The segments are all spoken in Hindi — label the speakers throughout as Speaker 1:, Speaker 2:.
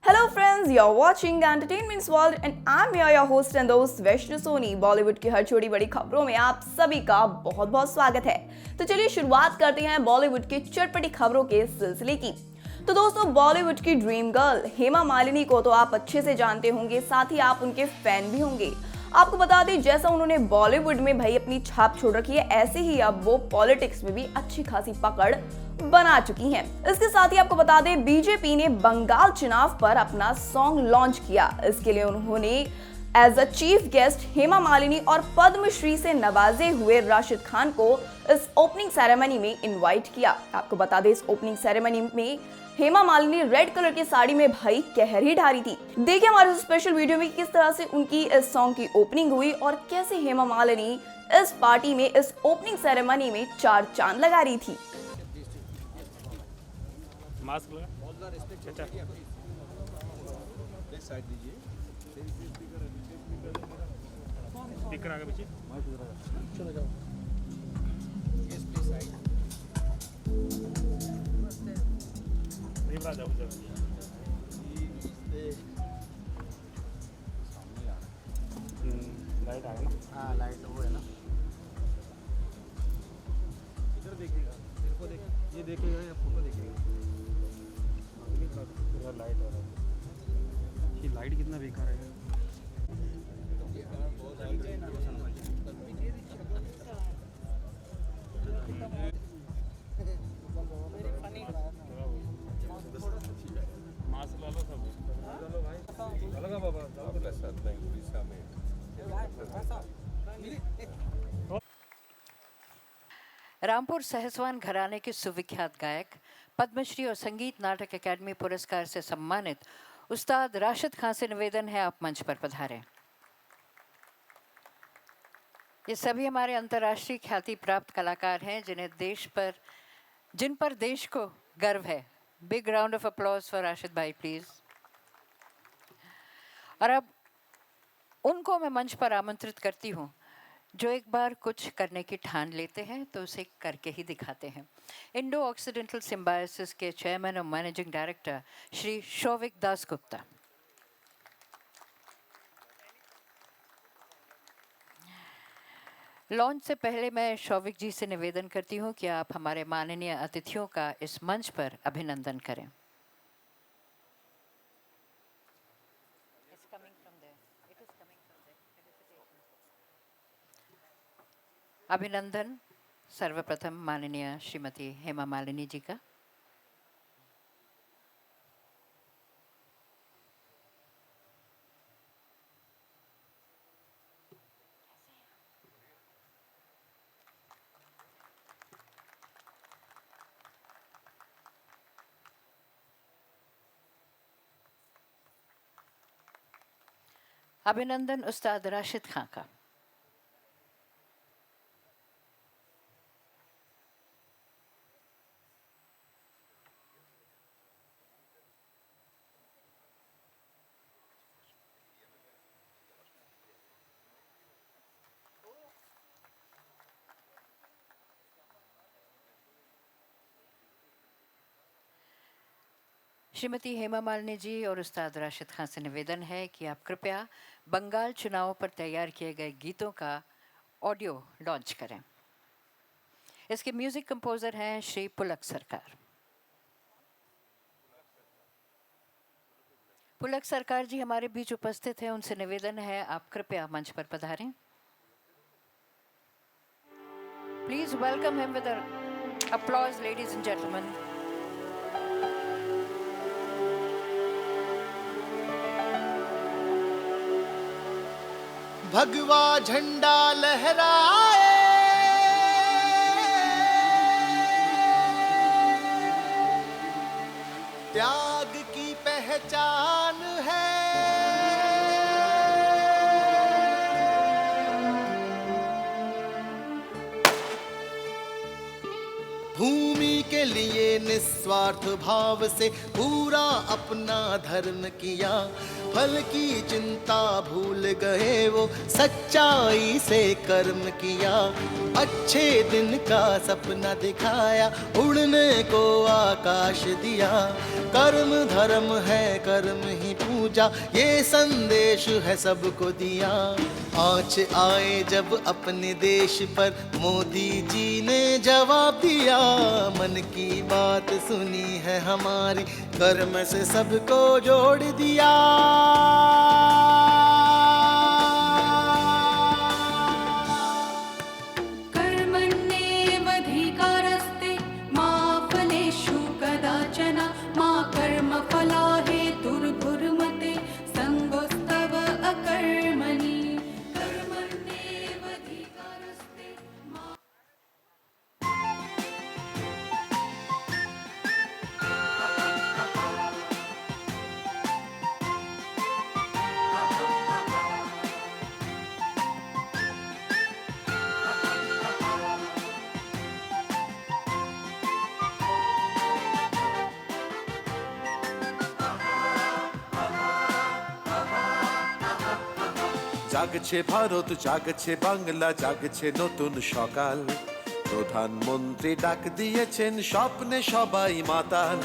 Speaker 1: Hello friends, you're watching the Entertainment's World and I'm your host and host वैष्णु सोनी। बॉलीवुड की हर छोटी बड़ी खबरों में आप सभी का बहुत बहुत स्वागत है। तो चलिए शुरुआत करते हैं बॉलीवुड की चटपटी खबरों के सिलसिले की। तो दोस्तों, बॉलीवुड की ड्रीम गर्ल हेमा मालिनी को तो आप अच्छे से जानते होंगे, साथ ही आप उनके फैन भी होंगे। आपको बता दें, जैसा उन्होंने बॉलीवुड में भाई अपनी छाप छोड़ रखी है, ऐसे ही अब वो पॉलिटिक्स में भी अच्छी खासी पकड़ बना चुकी हैं। इसके साथ ही आपको बता दें, बीजेपी ने बंगाल चुनाव पर अपना सॉन्ग लॉन्च किया। इसके लिए उन्होंने as a chief guest Hema Malini और पद्मश्री से नवाजे हुए राशिद खान को इस ओपनिंग सेरेमनी में इनवाइट किया। आपको बता दें, इस ओपनिंग सेरेमनी में हेमा मालिनी रेड कलर की साड़ी में भाई कहर ही ढारी थी। देखिए हमारे स्पेशल वीडियो में किस तरह से उनकी इस सॉन्ग की ओपनिंग हुई और कैसे हेमा मालिनी इस पार्टी में, इस ओपनिंग सेरेमनी में चार चांद लगा रही थी।
Speaker 2: मास्क लगा, बहुत ज़्यादा रिस्पेक्ट है। साइड दीजिए, स्पीकर आगे पीछे चलो जाओ। यस प्लीज साइड जाओ जाओ। लाइट आ गया ना? हाँ लाइट वो है ना। इधर देखिएगा, मेरे को देख, ये देखिएगा या फोटो देखिएगा। लाइट आ रहा है, ये लाइट कितना बेकार है। मास्क ला लो सब, चलो भाई लगा बाबा आपके साथ नहीं उड़ीसा में।
Speaker 3: रामपुर सहसवान घराने के सुविख्यात गायक, पद्मश्री और संगीत नाटक अकादमी पुरस्कार से सम्मानित उस्ताद राशिद खान से निवेदन है, आप मंच पर पधारें। ये सभी हमारे अंतर्राष्ट्रीय ख्याति प्राप्त कलाकार हैं जिन पर देश को गर्व है। Big round of applause for Rashid भाई प्लीज। और अब उनको मैं मंच पर आमंत्रित करती हूँ जो एक बार कुछ करने की ठान लेते हैं तो उसे करके ही दिखाते हैं। इंडो ऑक्सीडेंटल सिम्बायोसिस के चेयरमैन और managing director Shri Showik Das Gupta. Launch से पहले मैं शौविक जी से निवेदन करती हूं कि आप हमारे माननीय अतिथियों का इस मंच पर अभिनंदन करें। अभिनंदन सर्वप्रथम माननीय श्रीमती हेमा मालिनी जी का। अभिनंदन उस्ताद राशिद खान का। श्रीमती हेमा मालिनी जी और उस्ताद राशिद खान से निवेदन है कि आप कृपया बंगाल चुनावों पर तैयार किए गए गीतों का ऑडियो लॉन्च करें। इसके म्यूजिक कंपोजर हैं श्री पुलक सरकार। पुलक सरकार जी हमारे बीच उपस्थित हैं, उनसे निवेदन है आप कृपया मंच पर पधारें। Please welcome him with applause, ladies and gentlemen.
Speaker 4: भगवा झंडा लहराए, त्याग की पहचान है। भूमि के लिए निस्वार्थ भाव से पूरा अपना धर्म किया। फल की चिंता भूल गए वो, सच्चाई से कर्म किया, अच्छे दिन का सपना दिखाया, उड़ने को आकाश दिया। कर्म धर्म है कर्म ही पूजा, ये संदेश है सबको दिया। आँच आए जब अपने देश पर, मोदी जी ने जवाब दिया, मन की बात सुनी है हमारी, कर्म से सबको जोड़ दिया।
Speaker 5: कर्मण्येवाधिकारस्ते मा फलेषु कदाचन, मा कर्मफला हेतुर्भुर्मते संगोऽस्तव अकर्मणि। कर्मण्येवाधिकारस्ते मा
Speaker 6: জাগছে ভারত, জাগছে বাংলা, জাগছে নতুন সকাল। প্রধানমন্ত্রী ডাক দিয়েছেন, স্বপ্নে সবাই মাতাল।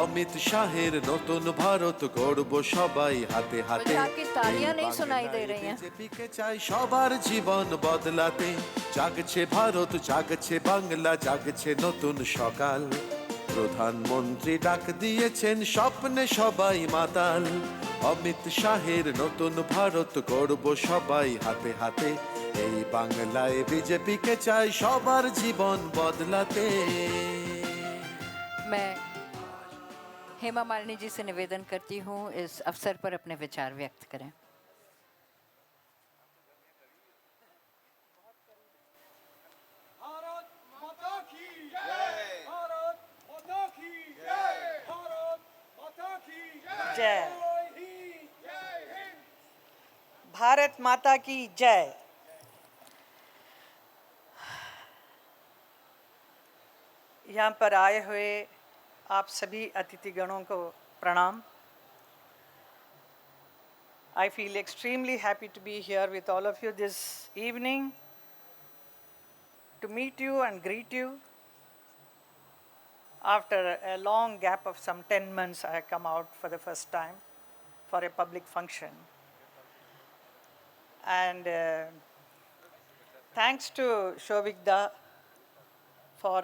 Speaker 6: অমিত শাহের নতুন ভারত গড়ব সবাই হাতে হাতে।
Speaker 3: मुझे आपकी तालियां नहीं सुनाई दे रही हैं।
Speaker 6: বিজেপিকে চাই সবার জীবন বদলাতে। জাগছে ভারত, জাগছে বাংলা, জাগছে নতুন সকাল। প্রধানমন্ত্রী ডাক দিয়েছেন, স্বপ্নে সবাই মাতাল। অমিত শাহের নতুন ভারত গড়ব সবাই হাতে হাতে। এই বাংলায় বিজেপিকে চাই সবার জীবন বদলাতে।
Speaker 3: मैं हेमा मालिनी जी से निवेदन करती हूँ इस अवसर पर अपने विचार व्यक्त करें।
Speaker 2: भारत माता की जय, भारत माता की जय, भारत माता की जय,
Speaker 7: जय।
Speaker 2: जय हिंद।
Speaker 7: भारत माता की जय। यहाँ पर आए हुए आप सभी अतिथिगणों को प्रणाम। I feel extremely happy to be here with all of you this evening to meet you and greet you. After a long gap of some 10 months, I have come out for the first time for a public function. And thanks to Shovikda for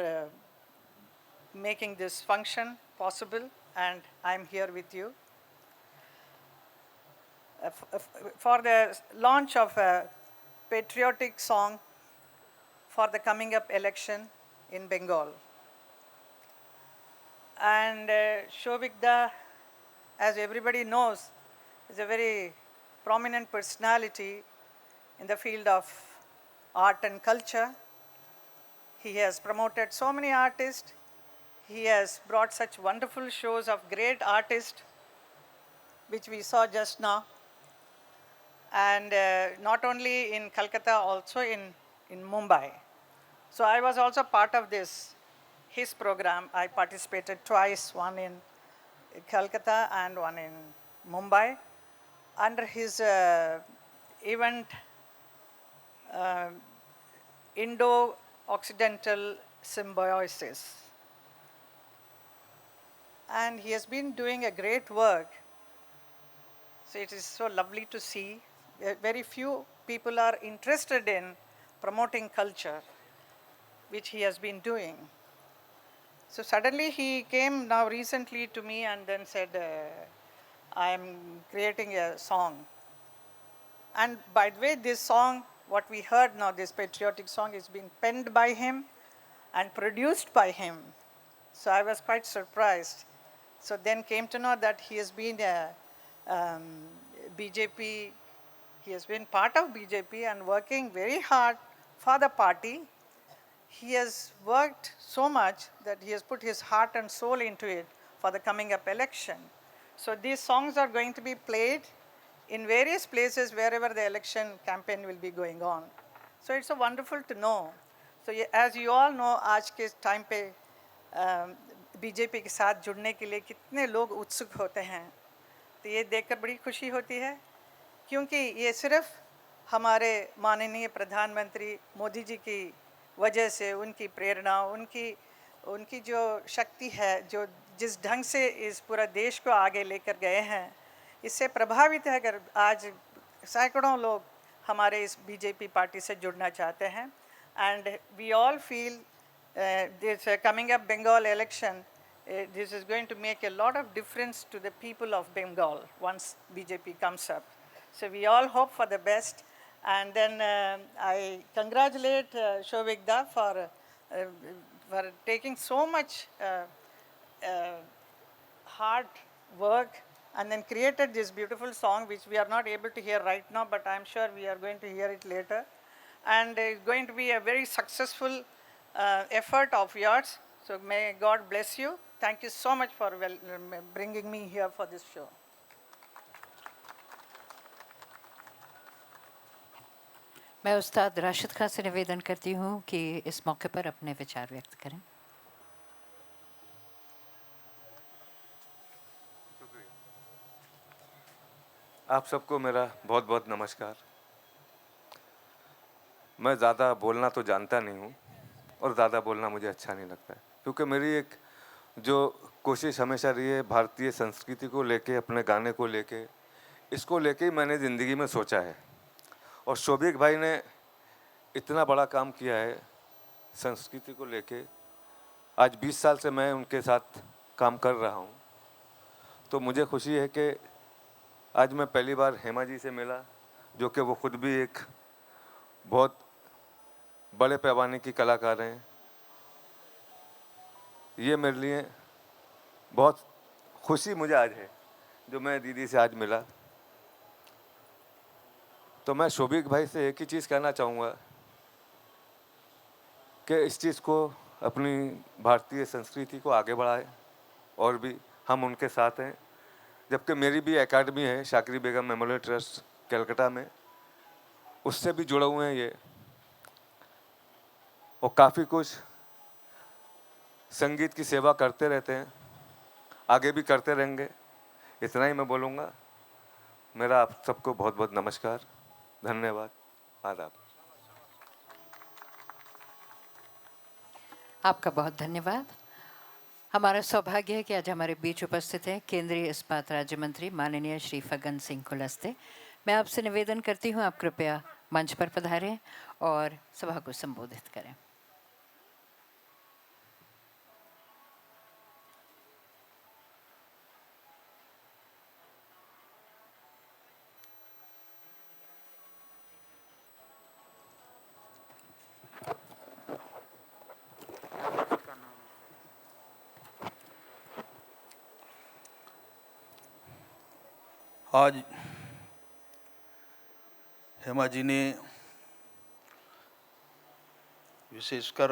Speaker 7: making this function possible, and I'm here with you. For the launch of a patriotic song for the coming up election in Bengal. And Shovikda, as everybody knows, is a very prominent personality in the field of art and culture. He has promoted so many artists. He has brought such wonderful shows of great artists, which we saw just now. And not only in Calcutta, also in Mumbai. So I was also part of his program. I participated twice, one in Calcutta and one in Mumbai, under his event Indo-Occidental Symbiosis. And he has been doing a great work. So it is so lovely to see. Very few people are interested in promoting culture, which he has been doing. So suddenly he came now recently to me and then said, I am creating a song. And by the way, this song, what we heard now, this patriotic song, is being penned by him and produced by him. So I was quite surprised. So then came to know that he has been a BJP, he has been part of BJP and working very hard for the party. He has worked so much that he has put his heart and soul into it for the coming up election. So these songs are going to be played in various places wherever the election campaign will be going on. So it's so wonderful to know. So as you all know, आज के टाइम पे बीजेपी के साथ जुड़ने के लिए कितने लोग उत्सुक होते हैं. तो ये देखकर बड़ी खुशी होती है, क्योंकि ये सिर्फ हमारे माननीय प्रधानमंत्री मोदी जी की वजह से, उनकी प्रेरणा, उनकी जो शक्ति है, जो जिस ढंग से इस पूरा देश को आगे लेकर गए हैं, इससे प्रभावित है। अगर आज सैकड़ों लोग हमारे इस बीजेपी पार्टी से जुड़ना चाहते हैं, and we all feel this coming up Bengal election, this is going to make a lot of difference to the people of Bengal once BJP comes up. So we all hope for the best, and then I congratulate Shobik Da for taking so much hard work and then created this beautiful song which we are not able to hear right now, but I'm sure we are going to hear it later, and it's going to be a very successful effort of yours. So may God bless you. Thank you so much for bringing me here for this show.
Speaker 3: मैं उस्ताद राशिद खान से निवेदन करती हूँ कि इस मौके पर अपने विचार व्यक्त करें।
Speaker 8: आप सबको मेरा बहुत बहुत नमस्कार। मैं ज़्यादा बोलना तो जानता नहीं हूँ और ज़्यादा बोलना मुझे अच्छा नहीं लगता है, क्योंकि मेरी एक जो कोशिश हमेशा रही है भारतीय संस्कृति को लेके, अपने गाने को लेके, इसको लेके ही मैंने ज़िंदगी में सोचा है। और शोभिक भाई ने इतना बड़ा काम किया है संस्कृति को लेके। आज 20 साल से मैं उनके साथ काम कर रहा हूँ, तो मुझे खुशी है कि आज मैं पहली बार हेमा जी से मिला, जो कि वो खुद भी एक बहुत बड़े पैमाने की कलाकार हैं। ये मेरे लिए बहुत खुशी मुझे आज है जो मैं दीदी से आज मिला। तो मैं शोभिक भाई से एक ही चीज़ कहना चाहूँगा कि इस चीज़ को, अपनी भारतीय संस्कृति को आगे बढ़ाए, और भी हम उनके साथ हैं। जबकि मेरी भी एकेडमी है शाकरी बेगम मेमोरियल ट्रस्ट कलकत्ता में, उससे भी जुड़े हुए हैं ये, और काफ़ी कुछ संगीत की सेवा करते रहते हैं, आगे भी करते रहेंगे। इतना ही मैं बोलूँगा। मेरा आप सबको बहुत बहुत नमस्कार, धन्यवाद, आदाब।
Speaker 3: आपका बहुत धन्यवाद। हमारा सौभाग्य है कि आज हमारे बीच उपस्थित हैं केंद्रीय इस्पात राज्य मंत्री माननीय श्री फग्गन सिंह कुलस्ते। मैं आपसे निवेदन करती हूँ, आप कृपया मंच पर पधारें और सभा को संबोधित करें।
Speaker 9: आज हेमा जी ने विशेषकर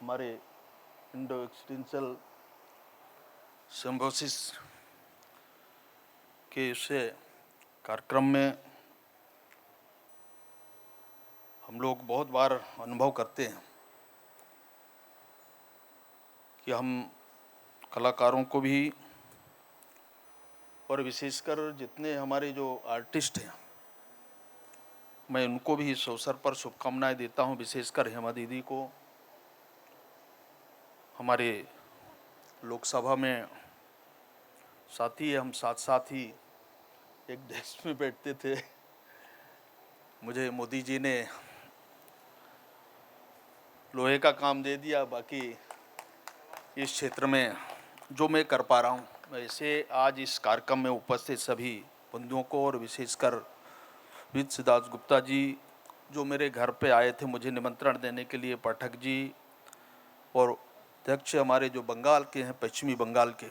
Speaker 9: हमारे इंडो एक्सटेंशल सिम्बोसिस के इससे कार्यक्रम में हम लोग बहुत बार अनुभव करते हैं कि हम कलाकारों को भी, और विशेषकर जितने हमारे जो आर्टिस्ट हैं, मैं उनको भी इस अवसर पर शुभकामनाएं देता हूं। विशेषकर हेमा दीदी को हमारे लोकसभा में साथी, हम साथ साथ ही एक डेस्क में बैठते थे। मुझे मोदी जी ने लोहे का काम दे दिया, बाकी इस क्षेत्र में जो मैं कर पा रहा हूँ, वैसे आज इस कार्यक्रम में उपस्थित सभी बंधुओं को, और विशेषकर विद सिद्धार्थ गुप्ता जी जो मेरे घर पे आए थे मुझे निमंत्रण देने के लिए, पाठक जी, और अध्यक्ष हमारे जो बंगाल के हैं, पश्चिमी बंगाल के,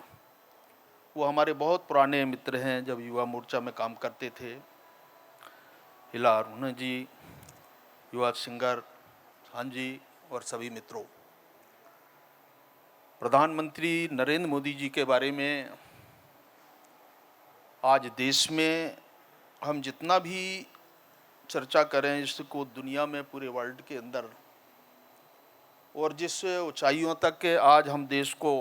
Speaker 9: वो हमारे बहुत पुराने मित्र हैं, जब युवा मोर्चा में काम करते थे। हिला अरुण जी, युवा सिंगर खान जी, और सभी मित्रों। प्रधानमंत्री नरेंद्र मोदी जी के बारे में आज देश में हम जितना भी चर्चा करें, इसको दुनिया में, पूरे वर्ल्ड के अंदर, और जिस ऊंचाइयों तक के आज हम देश को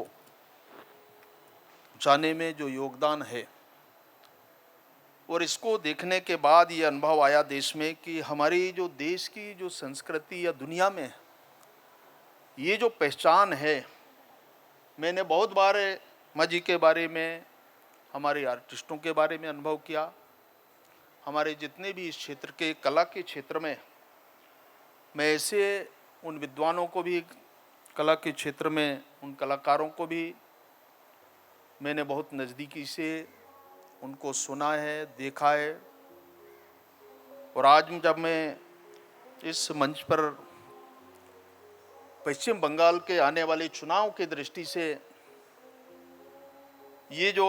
Speaker 9: जाने में जो योगदान है, और इसको देखने के बाद ये अनुभव आया देश में कि हमारी जो देश की जो संस्कृति या दुनिया में ये जो पहचान है, मैंने बहुत बार माँ जी के बारे में, हमारे आर्टिस्टों के बारे में अनुभव किया। हमारे जितने भी इस क्षेत्र के कला के क्षेत्र में, मैं ऐसे उन विद्वानों को भी, कला के क्षेत्र में उन कलाकारों को भी मैंने बहुत नज़दीकी से उनको सुना है, देखा है। और आज जब मैं इस मंच पर पश्चिम बंगाल के आने वाले चुनाव की दृष्टि से ये जो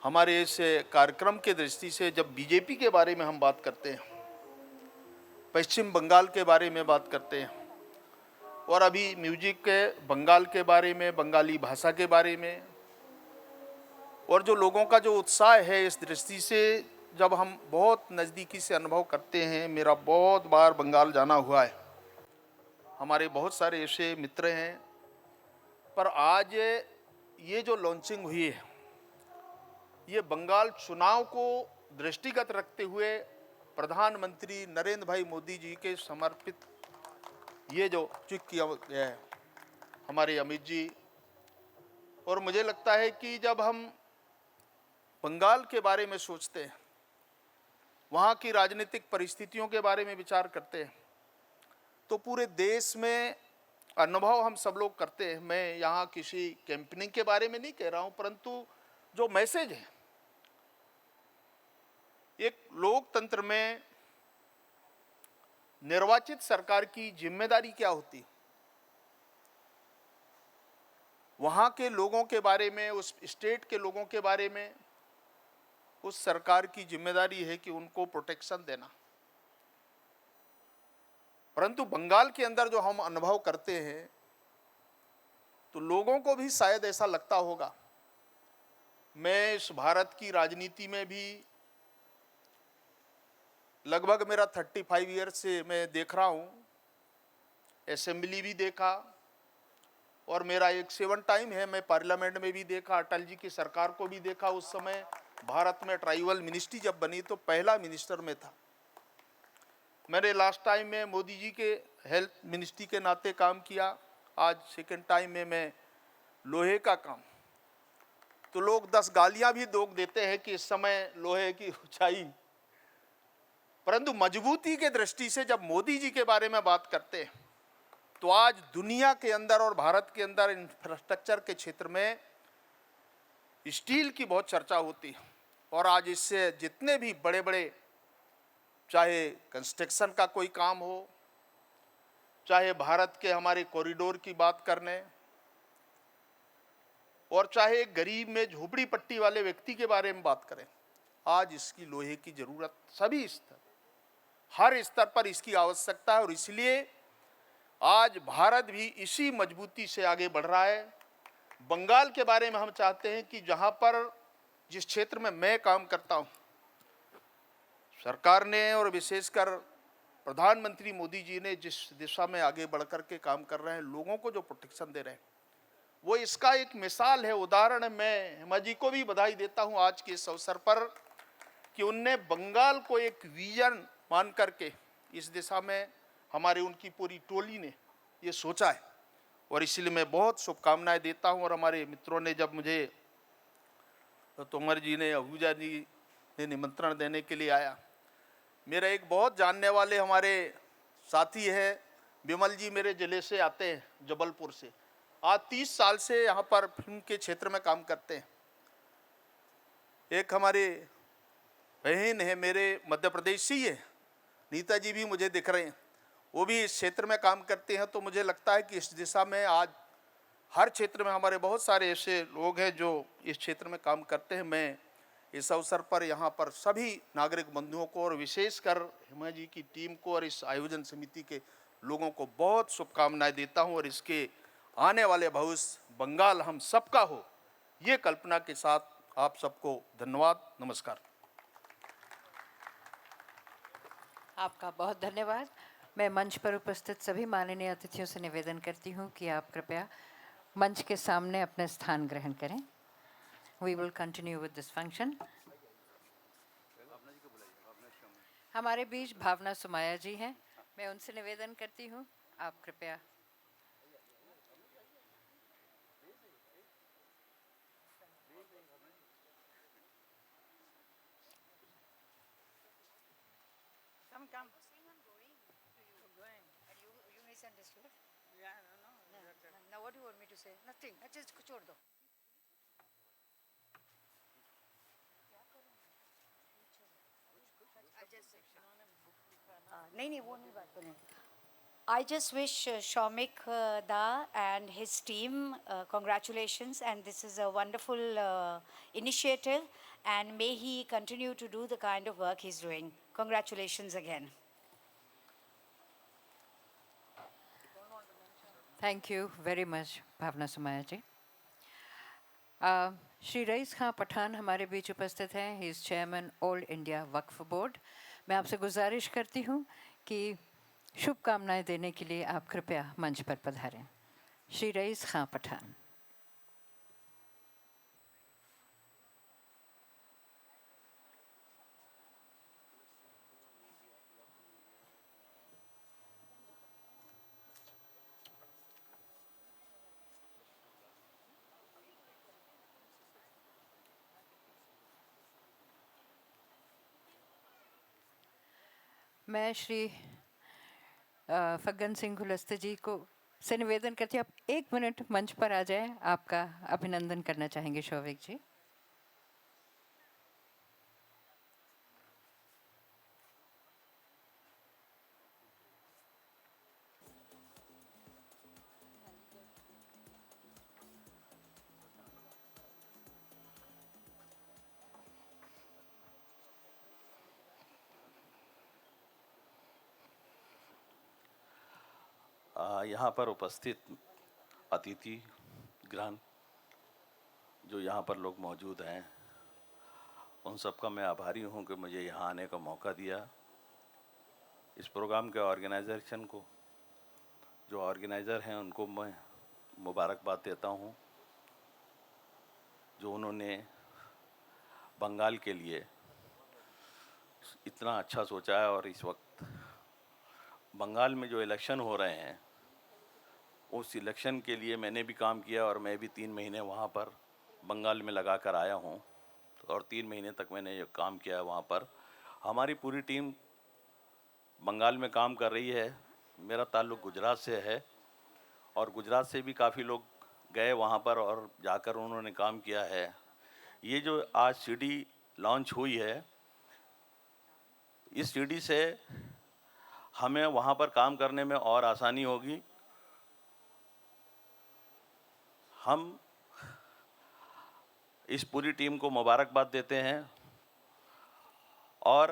Speaker 9: हमारे इस कार्यक्रम के दृष्टि से जब बीजेपी के बारे में हम बात करते हैं, पश्चिम बंगाल के बारे में बात करते हैं, और अभी म्यूजिक के बंगाल के बारे में, बंगाली भाषा के बारे में, और जो लोगों का जो उत्साह है, इस दृष्टि से जब हम बहुत नज़दीकी से अनुभव करते हैं। मेरा बहुत बार बंगाल जाना हुआ है, हमारे बहुत सारे ऐसे मित्र हैं, पर आज ये जो लॉन्चिंग हुई है, ये बंगाल चुनाव को दृष्टिगत रखते हुए प्रधानमंत्री नरेंद्र भाई मोदी जी के समर्पित ये जो चुक किया गया है हमारे अमित जी। और मुझे लगता है कि जब हम बंगाल के बारे में सोचते हैं, वहाँ की राजनीतिक परिस्थितियों के बारे में विचार करते हैं, तो पूरे देश में अनुभव हम सब लोग करते हैं। मैं यहाँ किसी कैंपेनिंग के बारे में नहीं कह रहा हूँ, परंतु जो मैसेज है, एक लोकतंत्र में निर्वाचित सरकार की जिम्मेदारी क्या होती है, वहाँ के लोगों के बारे में, उस स्टेट के लोगों के बारे में उस सरकार की जिम्मेदारी है कि उनको प्रोटेक्शन देना। परंतु बंगाल के अंदर जो हम अनुभव करते हैं, तो लोगों को भी शायद ऐसा लगता होगा। मैं इस भारत की राजनीति में भी लगभग मेरा 35 ईयर से मैं देख रहा हूँ, असेंबली भी देखा, और मेरा एक 7 टाइम है, मैं पार्लियामेंट में भी देखा, अटल जी की सरकार को भी देखा। उस समय भारत में ट्राइबल मिनिस्ट्री जब बनी तो पहला मिनिस्टर में था। मैंने लास्ट टाइम में मोदी जी के हेल्थ मिनिस्ट्री के नाते काम किया, आज 2nd टाइम में मैं लोहे का काम। तो लोग 10 गालियां भी दोग देते हैं कि इस समय लोहे की ऊंचाई, परंतु मजबूती के दृष्टि से जब मोदी जी के बारे में बात करते हैं, तो आज दुनिया के अंदर और भारत के अंदर इंफ्रास्ट्रक्चर के क्षेत्र में स्टील की बहुत चर्चा होती है। और आज इससे जितने भी बड़े बड़े, चाहे कंस्ट्रक्शन का कोई काम हो, चाहे भारत के हमारे कॉरिडोर की बात करने, और चाहे गरीब में झोपड़ी पट्टी वाले व्यक्ति के बारे में बात करें, आज इसकी लोहे की जरूरत सभी स्तर, हर स्तर पर इसकी आवश्यकता है। और इसलिए आज भारत भी इसी मजबूती से आगे बढ़ रहा है। बंगाल के बारे में हम चाहते हैं कि जहां पर, जिस क्षेत्र में मैं काम करता हूं, सरकार ने और विशेषकर प्रधानमंत्री मोदी जी ने जिस दिशा में आगे बढ़कर के काम कर रहे हैं, लोगों को जो प्रोटेक्शन दे रहे हैं, वो इसका एक मिसाल है, उदाहरण है। मैं हेमा जी को भी बधाई देता हूं आज के इस अवसर पर कि उनने बंगाल को एक विजन मान करके इस दिशा में हमारे उनकी पूरी टोली ने ये सोचा है, और इसलिए मैं बहुत शुभकामनाएं देता हूं। और हमारे मित्रों ने जब मुझे, तो तोमर जी ने, आहूजा जी ने निमंत्रण देने के लिए आया, मेरा एक बहुत जानने वाले हमारे साथी है विमल जी, मेरे ज़िले से आते हैं, जबलपुर से, आज 30 साल से यहाँ पर फिल्म के क्षेत्र में काम करते हैं। एक हमारे बहन है मेरे मध्य प्रदेश से ही है, नीता जी भी मुझे दिख रहे हैं, वो भी इस क्षेत्र में काम करते हैं। तो मुझे लगता है कि इस दिशा में आज हर क्षेत्र में हमारे बहुत सारे ऐसे लोग हैं जो इस क्षेत्र में काम करते हैं। मैं इस अवसर पर यहाँ पर सभी नागरिक बंधुओं को और विशेषकर हेमा जी की टीम को और इस आयोजन समिति के लोगों को बहुत शुभकामनाएं देता हूँ। और इसके आने वाले भविष्य बंगाल हम सबका हो, ये कल्पना के साथ आप सबको धन्यवाद, नमस्कार।
Speaker 3: आपका बहुत धन्यवाद। मैं मंच पर उपस्थित सभी माननीय अतिथियों से निवेदन करती हूँ कि आप कृपया मंच के सामने अपने स्थान ग्रहण करें. We will continue with this function. हमारे बीच भावना सुमाया जी हैं. मैं उनसे निवेदन करती हूँ, आप कृपया
Speaker 7: Come.
Speaker 3: You misunderstood.
Speaker 7: Yeah, no.
Speaker 3: Now what do you want me to say? Nothing. Just छोड़ दो.
Speaker 10: नहीं वो नहीं बात करनी. I just wish Shomik Da and his team congratulations, and this is a wonderful initiative, and may he continue to do the kind of work he's doing. Congratulations again.
Speaker 3: Thank you very much, Bhavna Somaiya ji. Shri rice खां पठान हमारे बीच उपस्थित हैं. He is chairman all India Waqf board. मैं आपसे गुजारिश करती हूँ कि शुभकामनाएं देने के लिए आप कृपया मंच पर पधारें. श्री रईस खां पठान. मैं श्री फग्गन सिंह कुलस्ते जी को से निवेदन करती हूँ, आप 1 मिनट मंच पर आ जाएं. आपका अभिनंदन करना चाहेंगे शौविक जी.
Speaker 9: यहाँ पर उपस्थित अतिथि ग्रहण जो यहाँ पर लोग मौजूद हैं, उन सबका मैं आभारी हूँ कि मुझे यहाँ आने का मौका दिया. इस प्रोग्राम के ऑर्गेनाइजेशन को, जो ऑर्गेनाइज़र हैं, उनको मैं मुबारकबाद देता हूँ, जो उन्होंने बंगाल के लिए इतना अच्छा सोचा है. और इस वक्त बंगाल में जो इलेक्शन हो रहे हैं, उस इलेक्शन के लिए मैंने भी काम किया और मैं भी 3 महीने वहाँ पर बंगाल में लगा कर आया हूँ. और 3 महीने तक मैंने ये काम किया है वहाँ पर. हमारी पूरी टीम बंगाल में काम कर रही है. मेरा ताल्लुक़ गुजरात से है और गुजरात से भी काफ़ी लोग गए वहाँ पर और जाकर उन्होंने काम किया है. ये जो आज सीडी लॉन्च हुई है, इस सीडी से हमें वहाँ पर काम करने में और आसानी होगी. हम इस पूरी टीम को मुबारकबाद देते हैं और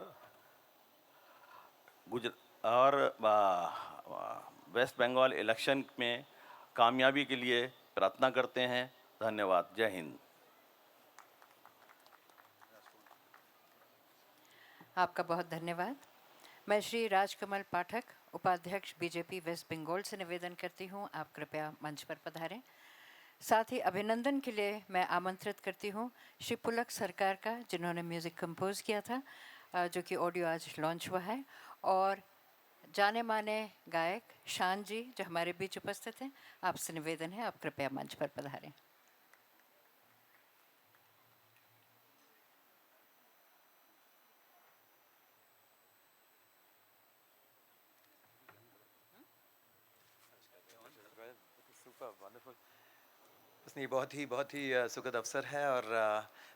Speaker 9: वेस्ट बंगाल इलेक्शन में कामयाबी के लिए प्रार्थना करते हैं. धन्यवाद. जय हिंद.
Speaker 3: आपका बहुत धन्यवाद. मैं श्री राजकमल पाठक, उपाध्यक्ष बीजेपी वेस्ट बंगाल से निवेदन करती हूँ, आप कृपया मंच पर पधारें. साथ ही अभिनंदन के लिए मैं आमंत्रित करती हूँ श्री पुलक सरकार का, जिन्होंने म्यूज़िक कंपोज किया था, जो कि ऑडियो आज लॉन्च हुआ है, और जाने माने गायक शान जी जो हमारे बीच उपस्थित हैं. आपसे निवेदन है, आप कृपया मंच पर पधारें.
Speaker 11: उसने बहुत ही सुखद अवसर है. और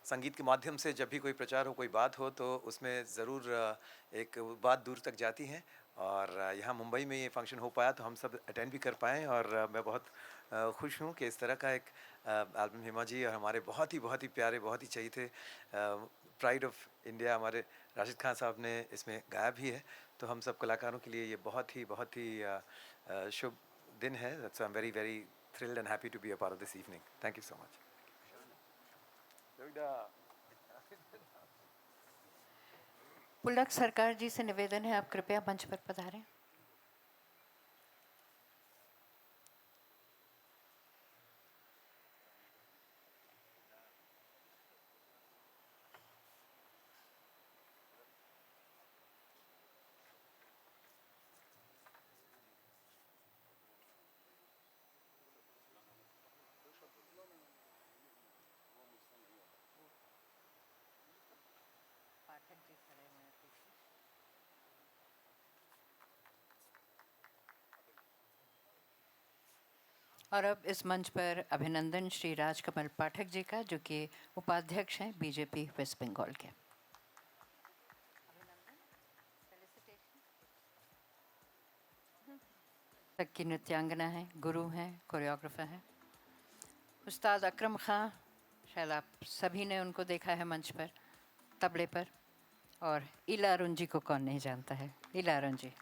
Speaker 11: संगीत के माध्यम से जब भी कोई प्रचार हो, कोई बात हो, तो उसमें ज़रूर एक बात दूर तक जाती है. और यहाँ मुंबई में ये फंक्शन हो पाया तो हम सब अटेंड भी कर पाएँ. और मैं बहुत खुश हूँ कि इस तरह का एक एल्बम हेमा जी और हमारे बहुत ही प्यारे, बहुत ही चहीते प्राइड ऑफ इंडिया हमारे राशिद खान साहब ने इसमें गाया भी है. तो हम सब कलाकारों के लिए ये बहुत ही शुभ दिन है. So I'm very thrilled and happy to be a part of this evening. Thank you so much.
Speaker 3: पुलक सरकार जी से निवेदन है, आप कृपया मंच पर पधारें. और अब इस मंच पर अभिनंदन श्री राजकमल पाठक जी का, जो कि उपाध्यक्ष हैं बीजेपी वेस्ट बंगाल के। तक की नृत्यांगना हैं, गुरु हैं, कोरियोग्राफर हैं। उस्ताद अकरम खां, शायद आप सभी ने उनको देखा है मंच पर तबले पर। और इला अरुण जी को कौन नहीं जानता है, इला अरुण जी।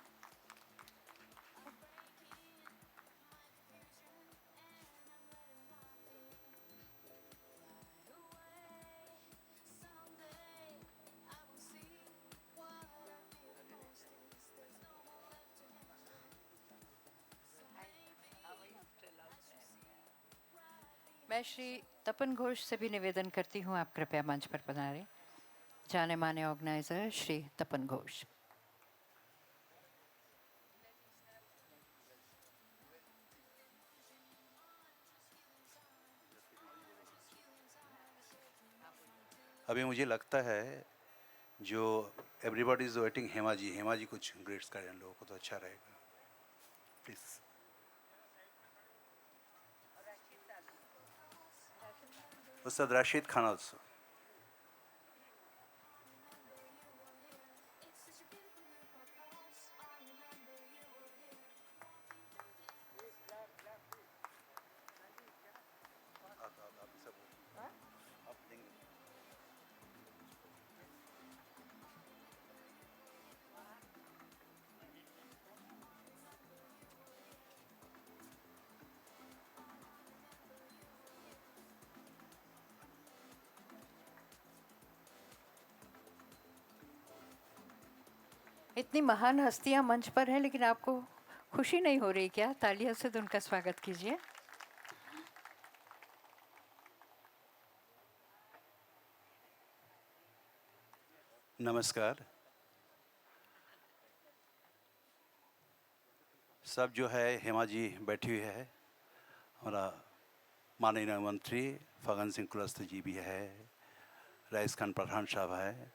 Speaker 3: मैं श्री तपन घोष से भी निवेदन करती हूँ, आप कृपया मंच पर पधारें। जाने माने ऑर्गेनाइजर श्री तपन घोष।
Speaker 12: अभी मुझे लगता है जो everybody is waiting, Hema ji कुछ ग्रेट्स करें इन लोगों को तो अच्छा रहेगा, please. Ustad Rashid Khan also.
Speaker 3: इतनी महान हस्तियां मंच पर हैं, लेकिन आपको खुशी नहीं हो रही क्या? तालियों से तो उनका स्वागत कीजिए।
Speaker 12: नमस्कार। सब जो है, हेमा जी बैठी हुई है, हमारा माननीय मंत्री फगन सिंह कुलस्ते जी भी है, रईस खान पठान साहब है।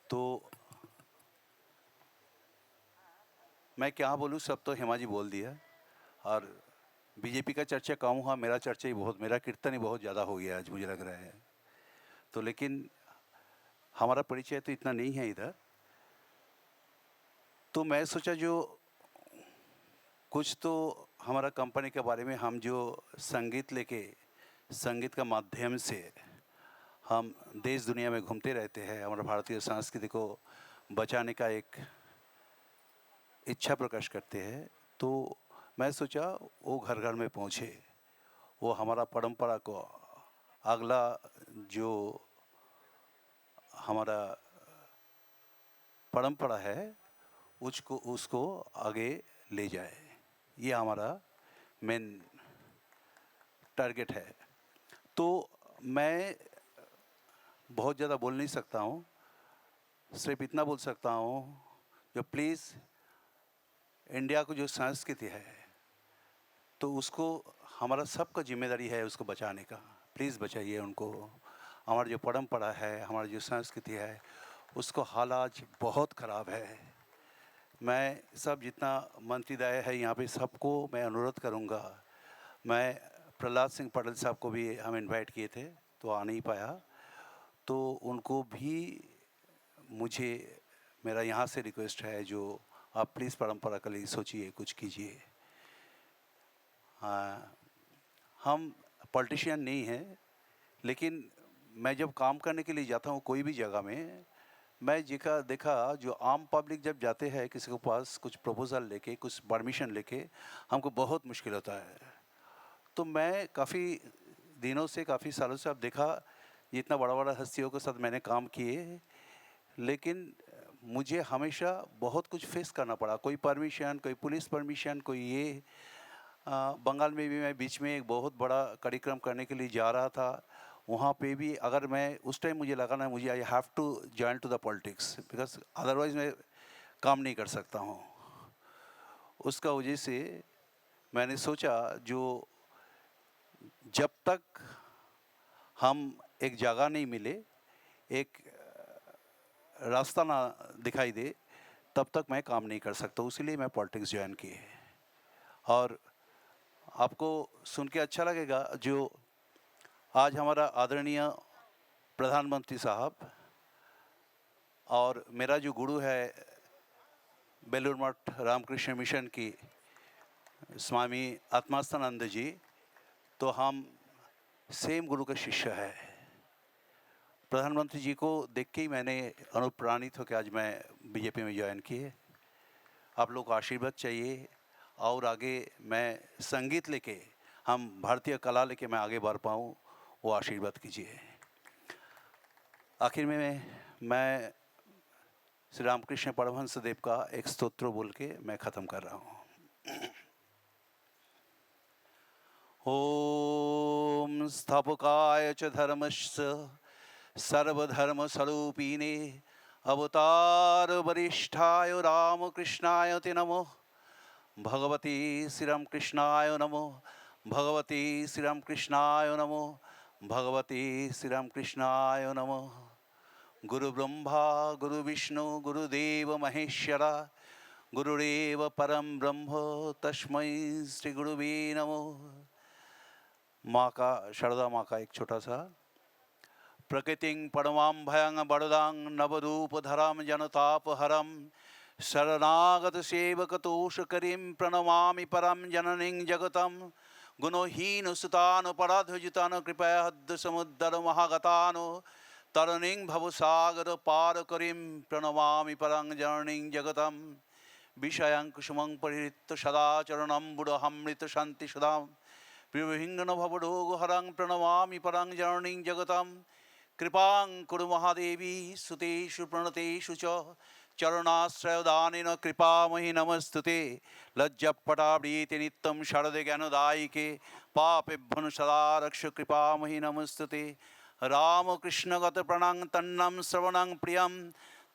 Speaker 12: तो मैं क्या बोलूँ, सब तो हेमा जी बोल दिया। और बीजेपी का चर्चा कम हुआ, मेरा चर्चा ही बहुत, मेरा कीर्तन ही बहुत ज़्यादा हो गया आज मुझे लग रहा है। तो लेकिन हमारा परिचय तो इतना नहीं है इधर। तो मैं सोचा जो कुछ तो हमारा कंपनी के बारे में, हम जो संगीत लेके, संगीत का माध्यम से हम देश दुनिया में घूमते रहते हैं, हमारा भारतीय संस्कृति को बचाने का एक इच्छा प्रकाश करते हैं। तो मैं सोचा वो घर घर में पहुँचे, वो हमारा परंपरा को, अगला जो हमारा परंपरा है उसको आगे ले जाए, ये हमारा मेन टारगेट है। तो मैं बहुत ज़्यादा बोल नहीं सकता हूँ, सिर्फ इतना बोल सकता हूँ जो प्लीज़ इंडिया को जो संस्कृति है तो उसको हमारा सबका जिम्मेदारी है उसको बचाने का। प्लीज़ बचाइए उनको। हमारा जो परंपरा है, हमारा जो संस्कृति है, उसको हालात बहुत ख़राब है। मैं सब जितना मंत्रीदय है यहाँ पे सबको मैं अनुरोध करूँगा। मैं प्रहलाद सिंह पटेल साहब को भी हम इनवाइट किए थे तो आ नहीं पाया, तो उनको भी मुझे मेरा यहाँ से रिक्वेस्ट है, जो आप प्लीज़ परंपरा के लिए सोचिए, कुछ कीजिए। हम पॉलिटिशियन नहीं हैं, लेकिन मैं जब काम करने के लिए जाता हूँ कोई भी जगह में, मैं देखा जो आम पब्लिक जब जाते हैं किसी के पास कुछ प्रपोज़ल लेके, कुछ परमिशन लेके, हमको बहुत मुश्किल होता है। तो मैं काफ़ी दिनों से, काफ़ी सालों से अब देखा, जितना बड़ा बड़ा हस्तियों के साथ मैंने काम किए, लेकिन मुझे हमेशा बहुत कुछ फेस करना पड़ा। कोई परमिशन, कोई पुलिस परमिशन, कोई ये। बंगाल में भी मैं बीच में एक बहुत बड़ा कार्यक्रम करने के लिए जा रहा था, वहाँ पे भी अगर मैं उस टाइम मुझे लगा ना, मुझे I have to join to the politics, because otherwise मैं काम नहीं कर सकता हूँ। उसका वजह से मैंने सोचा जो जब तक हम एक जगह नहीं मिले, एक रास्ता ना दिखाई दे, तब तक मैं काम नहीं कर सकता। इसीलिए मैं पॉलिटिक्स ज्वाइन की है। और आपको सुन के अच्छा लगेगा। जो आज हमारा आदरणीय प्रधानमंत्री साहब और मेरा जो गुरु है बेलूर मठ रामकृष्ण मिशन की स्वामी आत्मास्थानंद जी, तो हम सेम गुरु का शिष्य है। प्रधानमंत्री जी को देख के ही मैंने अनुप्राणित होकर आज मैं बीजेपी में ज्वाइन किए। आप लोग को आशीर्वाद चाहिए और आगे मैं संगीत लेके, हम भारतीय कला लेके मैं आगे बढ़ पाऊँ, वो आशीर्वाद कीजिए। आखिर में मैं श्री रामकृष्ण परमहंस देव का एक स्तोत्र बोल के मैं ख़त्म कर रहा हूँ। ओम स्थापकाय च धर्मस्य सर्वधर्म स्वरूपिणे अवतार वरिष्ठाय रामकृष्णाय ते नमो। भगवती श्री रामकृष्णाय नमो। भगवती श्री रामकृष्णाय नमो। भगवती श्री रामकृष्णाय नमो। गुरु ब्रह्मा गुरु विष्णु गुरुदेव महेश्वरा गुरुरेव परम ब्रह्म तस्मै श्री गुरुवे नमो। माँ का, शारदा माँ का एक छोटा सा प्रकृतिं परमां भयं वरदां नवरूपधरं जनतापहरं शरणागत सेवकतोषकरीं प्रणमामि परं जननीं जगतं गुणहीन सुतानुपराधुजितान् कृपया समुद्र महागतान् तरणीं भवसागर पारकरीं प्रणमामि परं जननीं जगतं विषयं कुसुमं परिहृत्य सदाचरणं बुढहमृत शान्ति सदां प्रियविघ्न भवरोगहरं प्रणमामि परं जननीं जगतं कृपां कुरु महादेवी सुतेषु प्रणतेषु च चरणाश्रयदानेन कृपामयि नमस्तुते। लज्जपटावृते नित्यं शरदे ज्ञानदायिके पापेभ्यो सदा रक्ष कृपामयि नमस्तुते। रामकृष्णगत प्रणं तन्नं श्रवणं प्रियं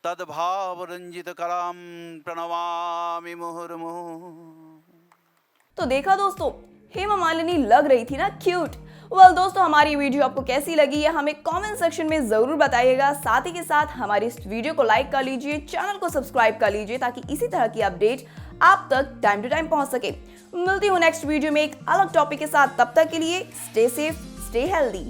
Speaker 12: तद्भावरञ्जितकरां प्रणमामि मुहुर्मुहुः।
Speaker 1: तो देखा दोस्तों, हेमा मालिनी लग रही थी ना क्यूट। वेल दोस्तों, हमारी वीडियो आपको कैसी लगी है हमें कमेंट सेक्शन में जरूर बताइएगा। साथ ही के साथ हमारी इस वीडियो को लाइक कर लीजिए, चैनल को सब्सक्राइब कर लीजिए ताकि इसी तरह की अपडेट आप तक टाइम टू टाइम पहुंच सके। मिलती हूँ नेक्स्ट वीडियो में एक अलग टॉपिक के साथ। तब तक के लिए stay safe, stay healthy.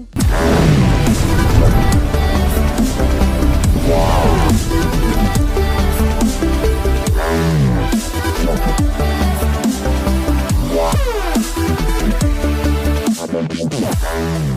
Speaker 13: Yeah.